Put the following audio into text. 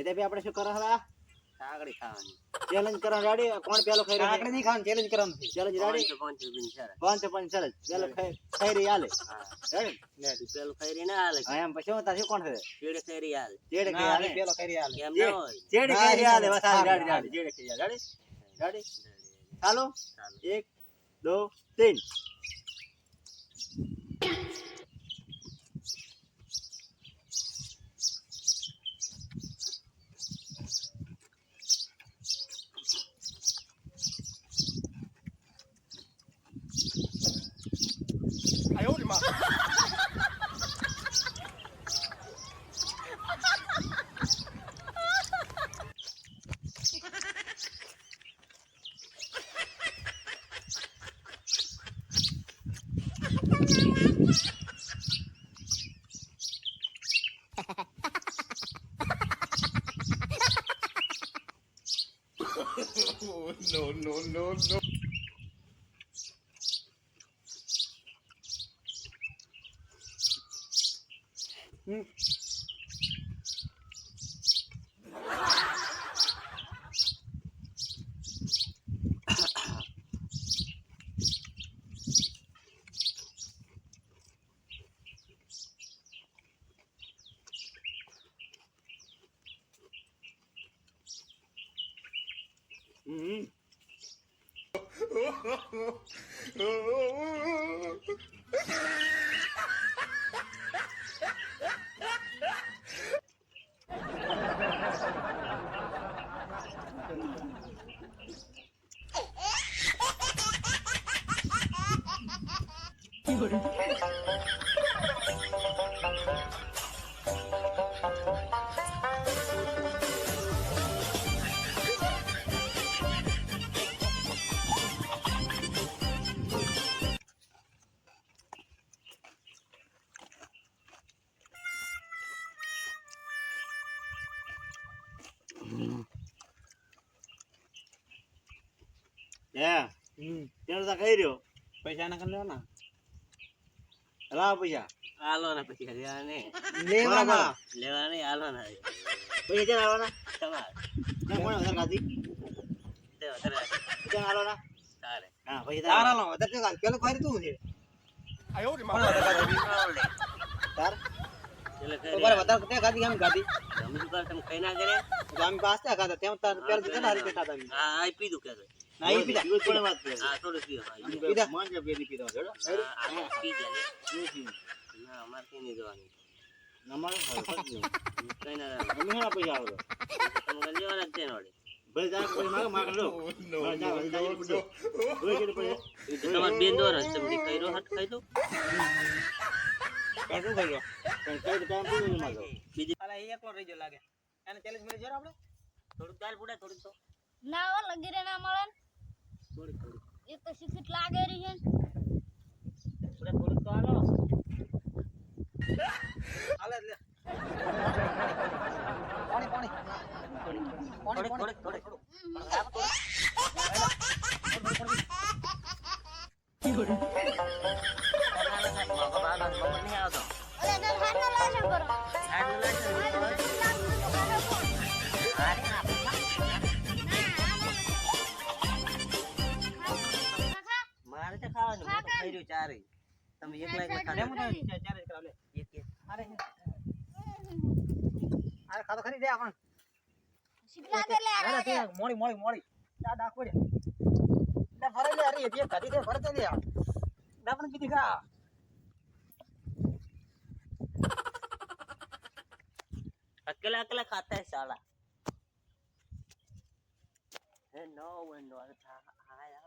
એટલે બી આપણે શું કરો હલા કાકડી ખાવાની ચેલેન્જ કરવા રેડી કોણ પેલો ખાઈ રહ્યો કાકડી નહીં ખાવાનું ચેલેન્જ કરવાનું છે. ચેલેન્જ રેડી 5 રૂપિયાની શરત. 5 ચેલેન્જ પેલો ખાઈ રહી હાલે હા રેડી પેલું ખૈરી ના હાલે હા એમ પછી તાર શું કોણ છે ચેડે ખૈરી હાલે જેડે ના, ખાઈ હાલે એ પેલો કરી હાલે. કેમ ના હોય જેડે ખાઈ રહી હાલે બસ આ રેડી રેડી જેડે ખાઈ રેડી રેડી ચાલો ચાલો 1 2 3 તેનો તો ખાઈ રહ્યો પૈસા ના કરી લેવાના લાવ પૈસા હાલો ને પછી લેવા ને લેવાના લેવા નહીં હાલો ને પૈસા ક્યાં આવવાના તમારે ક્યાં કોણ વધારે ખાધી તે વધારે ક્યાં હાલવાના તારે હા પૈસા તારા લો વધારે ચાલ પેલું ખાઈ તું છે કોણ વધારે ખાધી? તાર એટલે તો બરાબર વધારે તે ખાધી એમ ખાધી તમે શું કર તમે ખાઈ ના કર્યા તો આમ પાસે ખાધા તેમ તાર પેર કેટલા હારી પેટા તમે હા આ પીધું કે ના એ પીધા દિવસ પણ વાત કરે હા થોડું પીધું હા પીધા? માંગે પેલી પીધો જોડો આ પી જાય ના અમારે કઈ નહીં જવાનું નમાર કઈ ના જવાનું અમે ઘણા પૈસા આવડો તમે લેવાના જ છે ને વળી. ભાઈ જા કોઈ માગ માગ લો તમારે બેન દોર હશે તમે કર્યો હાથ ખાઈ દો કાટું ખાઈ લો પણ કઈ કામ પૂરું ન માગો બીજી અલા એ એકલો રહી ગયો લાગે એને ચેલેન્જ મળી જરા આપણે થોડુંક દાલ પૂડા થોડુંક તો ના હો લગી રે ના મળે ને. થોડીક થોડીક એ તો શીખીટ લાગે રહી છે પૂડા થોડુંક તો હાલો હાલે લે પાણી પાણી થોડીક થોડીક થોડીક નહીં આવતો અરે દર હાથ ના લાશન કરો મારે તો ખાવાનું હું તો ખાઈ રહ્યો ચારે તમે એકલા એકલા ખાધા લેમો તો ચેલેન્જ કરાવ લે એક એક અરે અરે ખાતો ખરી દે આપણ શીખ લાગે લે અરે તે મોડી મોડી મોડી તા ડાકો દે લે ફરે લે અરે એ ગાડી દે ફરે તો લે ડાપણ કીધી ખા अकेला अकेला खाता है साला है नो वन नो था आया